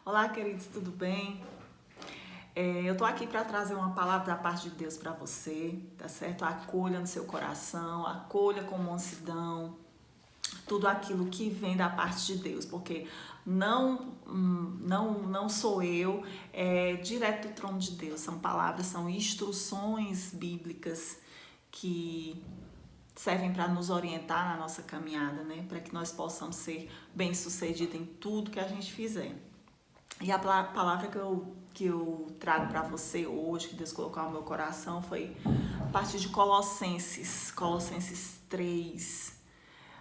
Olá, queridos, tudo bem? Eu tô aqui para trazer uma palavra da parte de Deus para você, tá certo? Acolha no seu coração, acolha com mansidão tudo aquilo que vem da parte de Deus, porque não sou eu, é direto do trono de Deus. São palavras, são instruções bíblicas que servem para nos orientar na nossa caminhada, né? Para que nós possamos ser bem-sucedidos em tudo que a gente fizer. E a palavra que eu trago para você hoje, que Deus colocou no meu coração, foi a partir de Colossenses 3.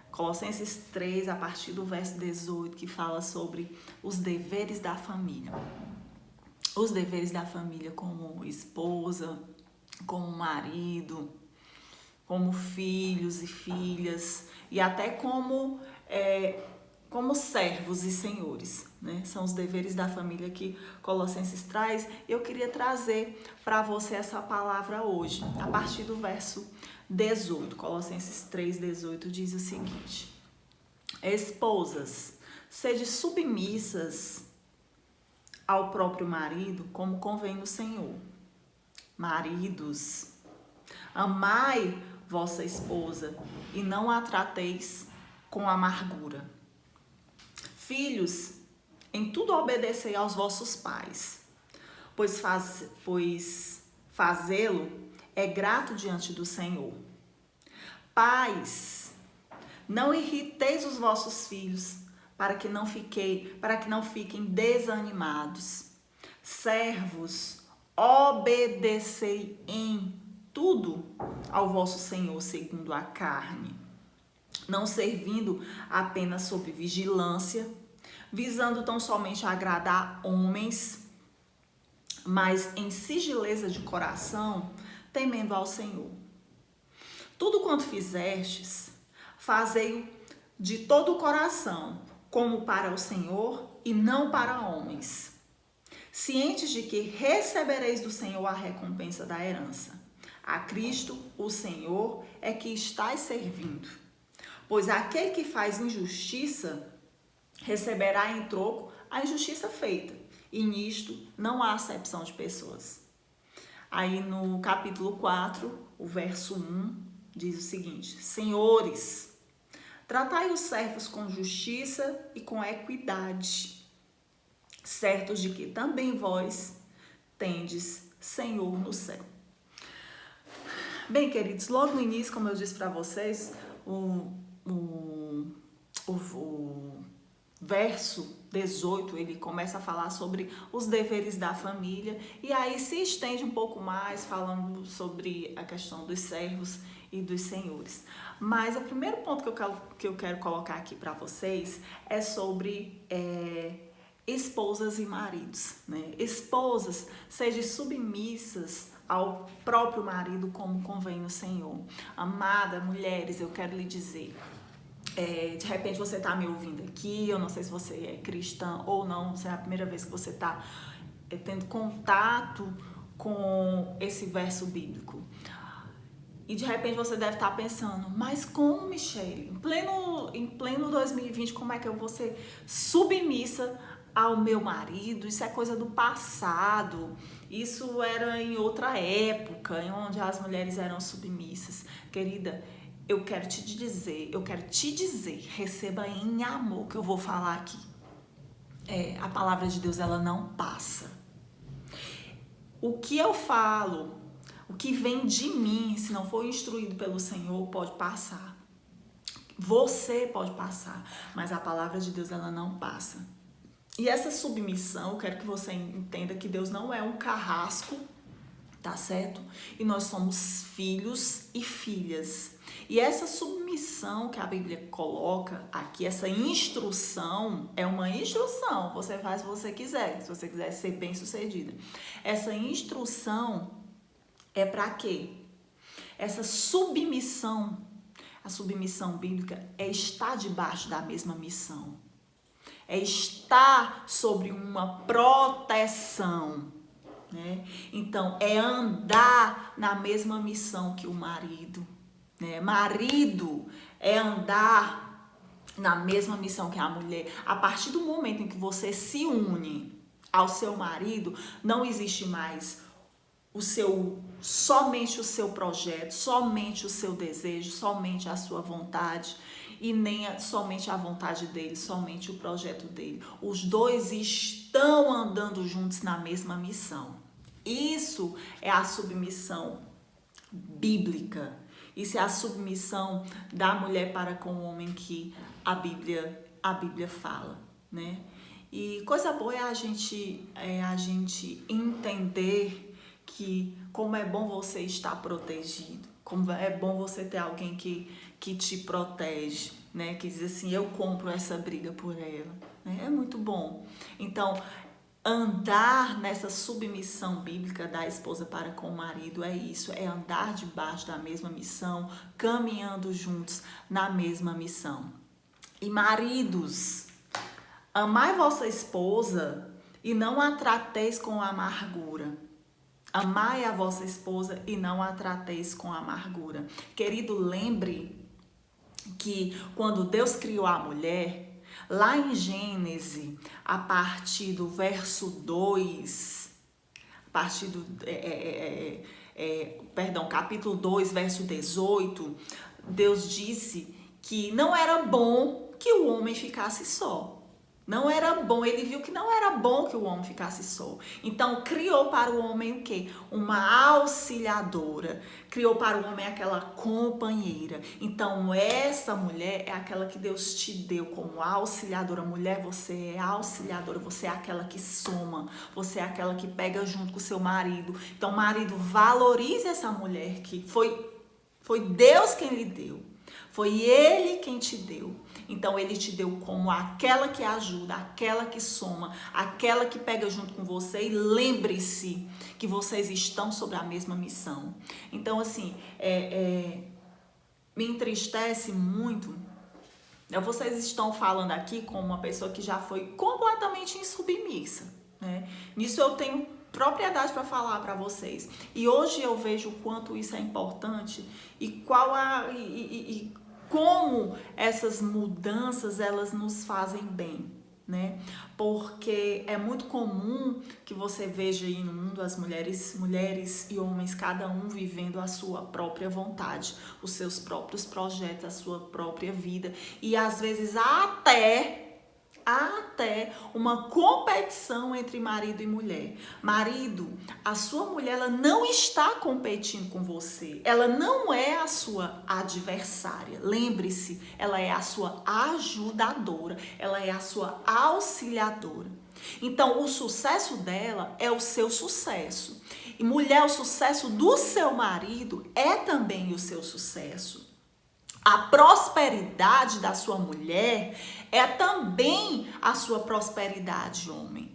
Colossenses 3, a partir do verso 18, que fala sobre os deveres da família. Os deveres da família como esposa, como marido, como filhos e filhas, e até como servos e senhores, né? São os deveres da família que Colossenses traz. Eu queria trazer para você essa palavra hoje, a partir do verso 18. Colossenses 3:18 diz o seguinte: Esposas, sede submissas ao próprio marido, como convém no Senhor. Maridos, amai vossa esposa e não a trateis com amargura. Filhos, em tudo obedecei aos vossos pais, pois fazê-lo é grato diante do Senhor. Pais, não irriteis os vossos filhos, para que não fiquem desanimados. Servos, obedecei em tudo ao vosso Senhor segundo a carne, não servindo apenas sob vigilância, visando tão somente agradar homens, mas em sigileza de coração, temendo ao Senhor. Tudo quanto fizestes, fazei-o de todo o coração, como para o Senhor e não para homens, cientes de que recebereis do Senhor a recompensa da herança. A Cristo, o Senhor, é que estáis servindo. Pois aquele que faz injustiça receberá em troco a injustiça feita, e nisto não há acepção de pessoas. Aí no capítulo 4, o verso 1, diz o seguinte: Senhores, tratai os servos com justiça e com equidade, certos de que também vós tendes Senhor no céu. Bem, queridos, logo no início, como eu disse para vocês, o verso 18, ele começa a falar sobre os deveres da família, e aí se estende um pouco mais, falando sobre a questão dos servos e dos senhores. Mas o primeiro ponto que eu quero colocar aqui para vocês é sobre esposas e maridos, né? Esposas, sejam submissas ao próprio marido como convém no Senhor. Amada, mulheres, eu quero lhe dizer, de repente você está me ouvindo aqui, eu não sei se você é cristã ou não, se é a primeira vez que você está tendo contato com esse verso bíblico. E de repente você deve estar pensando, mas como, Michele? Em pleno 2020, como é que eu vou ser submissa ao meu marido? Isso é coisa do passado. Isso era em outra época, em onde as mulheres eram submissas. Querida, eu quero te dizer, receba em amor que eu vou falar aqui. A palavra de Deus, ela não passa. O que eu falo, o que vem de mim, se não for instruído pelo Senhor, pode passar. Você pode passar, mas a palavra de Deus, ela não passa. E essa submissão, eu quero que você entenda que Deus não é um carrasco, tá certo? E nós somos filhos e filhas. E essa submissão que a Bíblia coloca aqui, essa instrução, é uma instrução. Você faz se você quiser, se você quiser ser bem-sucedida. Essa instrução é para quê? Essa submissão, a submissão bíblica é estar debaixo da mesma missão. É estar sobre uma proteção, né? Então, é andar na mesma missão que o marido, né? Marido é andar na mesma missão que a mulher, a partir do momento em que você se une ao seu marido, não existe mais somente o seu projeto, somente o seu desejo, somente a sua vontade, e nem somente a vontade dele, somente o projeto dele. Os dois estão andando juntos na mesma missão. Isso é a submissão bíblica. Isso é a submissão da mulher para com o homem que a Bíblia fala, né? E coisa boa é a gente entender que como é bom você estar protegido, como é bom você ter alguém que te protege, né? Que diz assim, eu compro essa briga por ela, né? É muito bom. Então, andar nessa submissão bíblica da esposa para com o marido é isso, é andar debaixo da mesma missão, caminhando juntos na mesma missão. E maridos, amai vossa esposa e não a trateis com amargura. Amai a vossa esposa e não a trateis com amargura. Querido, lembre que quando Deus criou a mulher, lá em Gênesis, a partir do verso 2, a partir do capítulo 2, verso 18, Deus disse que não era bom que o homem ficasse só. Não era bom, ele viu que não era bom que o homem ficasse só. Então, criou para o homem o quê? Uma auxiliadora. Criou para o homem aquela companheira. Então, essa mulher é aquela que Deus te deu como auxiliadora. Mulher, você é auxiliadora, você é aquela que soma, você é aquela que pega junto com o seu marido. Então, marido, valorize essa mulher que foi Deus quem lhe deu. Foi ele quem te deu. Então, ele te deu como aquela que ajuda, aquela que soma, aquela que pega junto com você. E lembre-se que vocês estão sobre a mesma missão. Então, assim, me entristece muito. Vocês estão falando aqui como uma pessoa que já foi completamente insubmissa, né? Nisso eu tenho propriedade para falar para vocês. E hoje eu vejo o quanto isso é importante e como essas mudanças elas nos fazem bem, né? Porque é muito comum que você veja aí no mundo as mulheres e homens, cada um vivendo a sua própria vontade, os seus próprios projetos, a sua própria vida, e às vezes até uma competição entre marido e mulher. Marido, a sua mulher ela não está competindo com você. Ela não é a sua adversária. Lembre-se, ela é a sua ajudadora. Ela é a sua auxiliadora. Então, o sucesso dela é o seu sucesso. E mulher, o sucesso do seu marido é também o seu sucesso. A prosperidade da sua mulher é também a sua prosperidade, homem.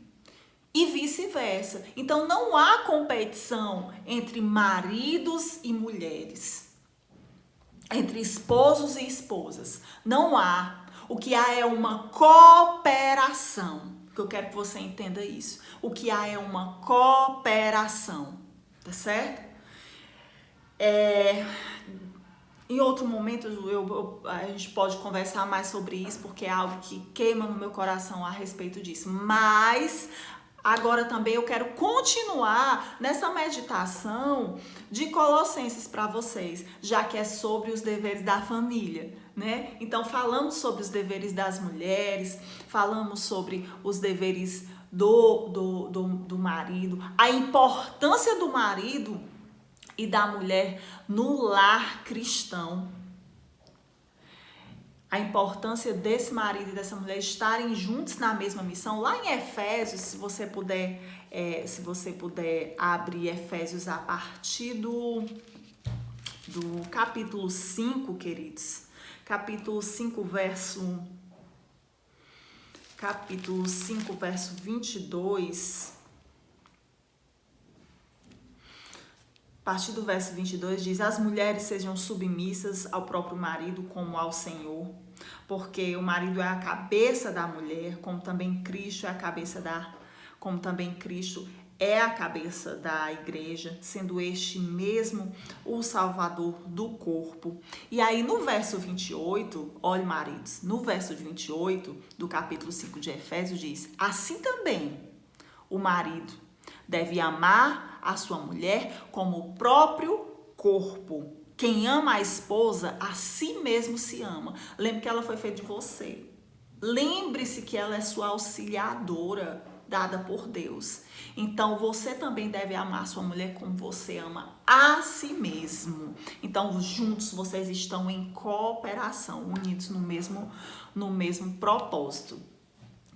E vice-versa. Então, não há competição entre maridos e mulheres. Entre esposos e esposas. Não há. O que há é uma cooperação. Que eu quero que você entenda isso. O que há é uma cooperação. Tá certo? Em outro momento a gente pode conversar mais sobre isso, porque é algo que queima no meu coração a respeito disso. Mas agora também eu quero continuar nessa meditação de Colossenses para vocês, já que é sobre os deveres da família, né? Então falamos sobre os deveres das mulheres, falamos sobre os deveres do marido, a importância do marido e da mulher no lar cristão. A importância desse marido e dessa mulher estarem juntos na mesma missão. Lá em Efésios, se você puder abrir Efésios a partir do capítulo 5, queridos. Capítulo 5, verso 22. A partir do verso 22 diz: as mulheres sejam submissas ao próprio marido como ao Senhor, porque o marido é a cabeça da mulher, como também Cristo é a cabeça da igreja, sendo este mesmo o salvador do corpo. E aí no verso 28, olhe maridos, no verso 28 do capítulo 5 de Efésios diz: assim também o marido deve amar a sua mulher como o próprio corpo. Quem ama a esposa, a si mesmo se ama. Lembre que ela foi feita de você. Lembre-se que ela é sua auxiliadora, dada por Deus. Então, você também deve amar sua mulher como você ama a si mesmo. Então, juntos vocês estão em cooperação, unidos no mesmo propósito.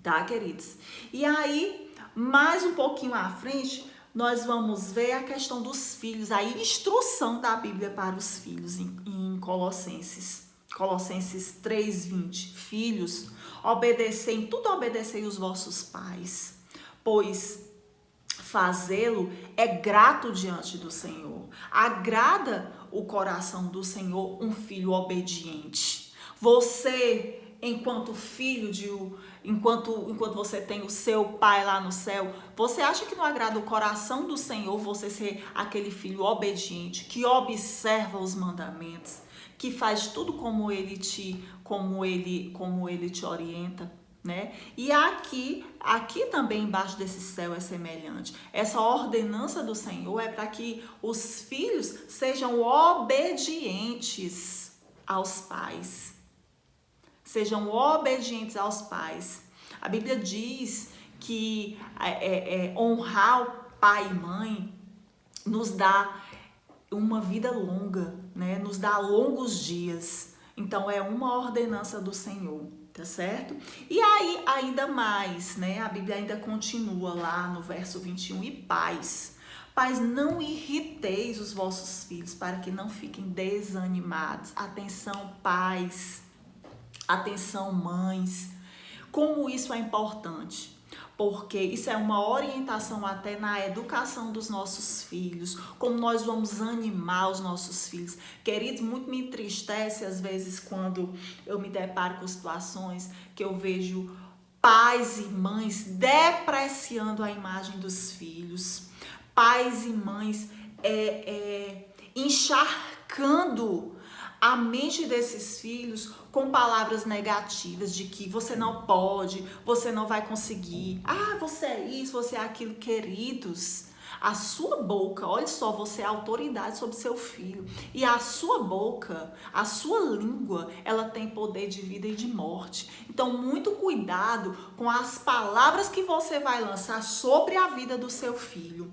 Tá, queridos? E aí, mais um pouquinho à frente, nós vamos ver a questão dos filhos, a instrução da Bíblia para os filhos em Colossenses 3:20. Filhos, obedecei, tudo obedecei os vossos pais, pois fazê-lo é grato diante do Senhor. Agrada o coração do Senhor um filho obediente. Você, enquanto filho enquanto você tem o seu pai lá no céu, você acha que não agrada o coração do Senhor você ser aquele filho obediente, que observa os mandamentos, que faz tudo como ele te orienta, né? E aqui também embaixo desse céu é semelhante. Essa ordenança do Senhor é para que os filhos sejam obedientes aos pais. Sejam obedientes aos pais. A Bíblia diz que honrar o pai e mãe nos dá uma vida longa, né? Nos dá longos dias. Então, é uma ordenança do Senhor, tá certo? E aí, ainda mais, né? A Bíblia ainda continua lá no verso 21. E pais, não irriteis os vossos filhos para que não fiquem desanimados. Atenção, pais. Atenção, mães. Como isso é importante? Porque isso é uma orientação até na educação dos nossos filhos, como nós vamos animar os nossos filhos. Queridos, muito me entristece às vezes quando eu me deparo com situações que eu vejo pais e mães depreciando a imagem dos filhos, pais e mães encharcando a mente desses filhos com palavras negativas de que você não pode, você não vai conseguir, você é isso, você é aquilo. Queridos, a sua boca, olha só, você é autoridade sobre seu filho, e a sua boca, a sua língua, ela tem poder de vida e de morte. Então, muito cuidado com as palavras que você vai lançar sobre a vida do seu filho,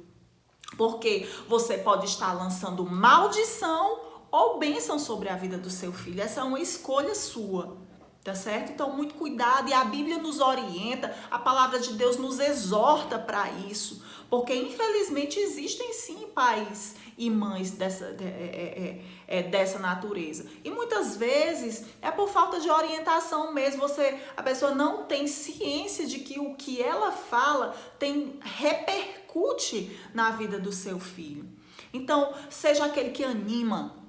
porque você pode estar lançando maldição ou bênção sobre a vida do seu filho. Essa é uma escolha sua, tá certo? Então, muito cuidado. E a Bíblia nos orienta, a palavra de Deus nos exorta para isso, porque infelizmente existem sim pais e mães dessa natureza. E muitas vezes é por falta de orientação mesmo. A pessoa não tem ciência de que o que ela fala repercute na vida do seu filho. Então, seja aquele que anima,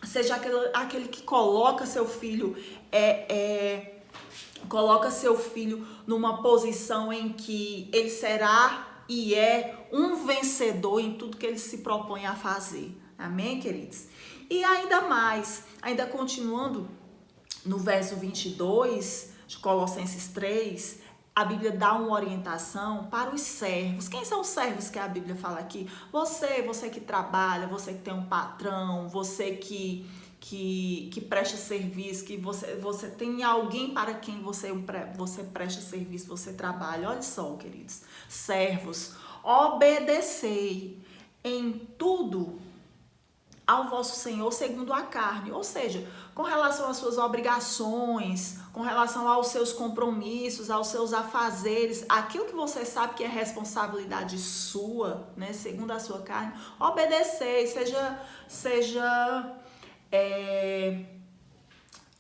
seja aquele que coloca seu filho numa posição em que ele será e é um vencedor em tudo que ele se propõe a fazer. Amém, queridos? E ainda mais, ainda continuando no verso 22 de Colossenses 3, a Bíblia dá uma orientação para os servos. Quem são os servos que a Bíblia fala aqui? Você que trabalha, você que tem um patrão, você que presta serviço, que você tem alguém para quem você presta serviço, você trabalha. Olha só, queridos, servos, obedecei em tudo ao vosso Senhor segundo a carne, ou seja, com relação às suas obrigações, com relação aos seus compromissos, aos seus afazeres, aquilo que você sabe que é responsabilidade sua, né, segundo a sua carne, obedecei, seja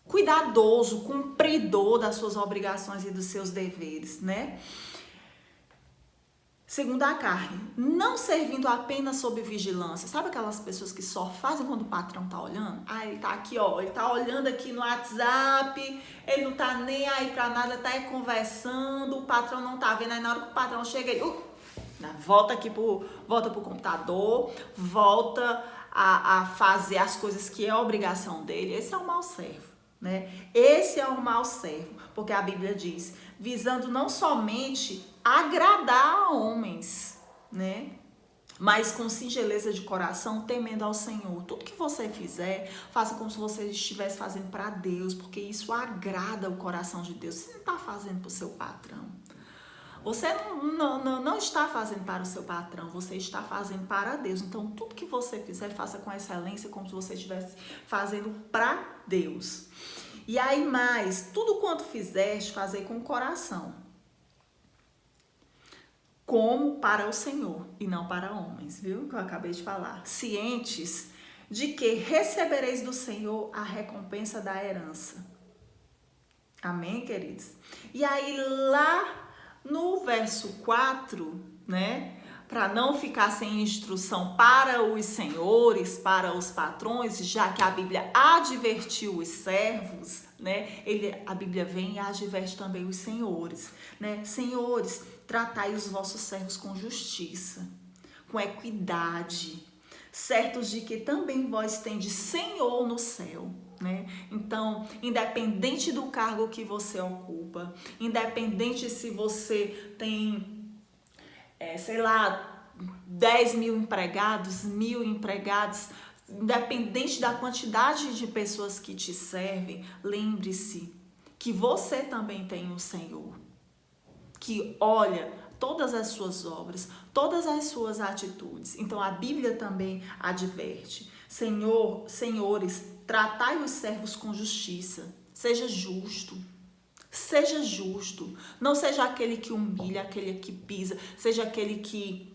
cuidadoso, cumpridor das suas obrigações e dos seus deveres, né? Segundo a carne, não servindo apenas sob vigilância. Sabe aquelas pessoas que só fazem quando o patrão tá olhando? Ele tá aqui, ele tá olhando aqui no WhatsApp, ele não tá nem aí pra nada, tá aí conversando, o patrão não tá vendo, aí na hora que o patrão chega, ele né? Volta pro computador, volta a fazer as coisas que é obrigação dele. Esse é o mau servo, né? Esse é o mau servo, porque a Bíblia diz, visando não somente agradar a homens, né? Mas com singeleza de coração, temendo ao Senhor. Tudo que você fizer, faça como se você estivesse fazendo para Deus, porque isso agrada o coração de Deus. Você não está fazendo para o seu patrão. Você não está fazendo para o seu patrão, você está fazendo para Deus. Então, tudo que você fizer, faça com excelência, como se você estivesse fazendo para Deus. E aí mais, tudo quanto fizeste, fazer com o coração, como para o Senhor e não para homens, viu? Que eu acabei de falar. Cientes de que recebereis do Senhor a recompensa da herança. Amém, queridos? E aí lá no verso 4, né? Para não ficar sem instrução para os senhores, para os patrões, já que a Bíblia advertiu os servos, né? A Bíblia vem e adverte também os senhores, né? Senhores, tratai os vossos servos com justiça, com equidade, certos de que também vós tendes Senhor no céu, né? Então, independente do cargo que você ocupa, independente se você tem, sei lá, 10 mil empregados, 1.000 empregados, independente da quantidade de pessoas que te servem, lembre-se que você também tem um Senhor, que olha todas as suas obras, todas as suas atitudes. Então a Bíblia também adverte: senhores, tratai os servos com justiça. Seja justo. Seja justo. Não seja aquele que humilha, aquele que pisa, seja aquele que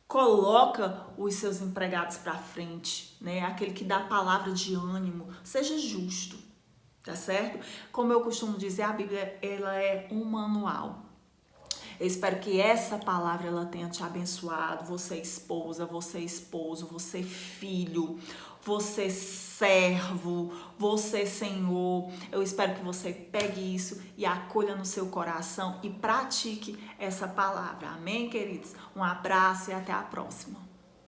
coloca os seus empregados para frente, né? Aquele que dá palavra de ânimo. Seja justo. Tá certo? Como eu costumo dizer, a Bíblia, ela é um manual. Eu espero que essa palavra ela tenha te abençoado, você esposa, você esposo, você filho, você servo, você senhor. Eu espero que você pegue isso e acolha no seu coração e pratique essa palavra. Amém, queridos? Um abraço e até a próxima.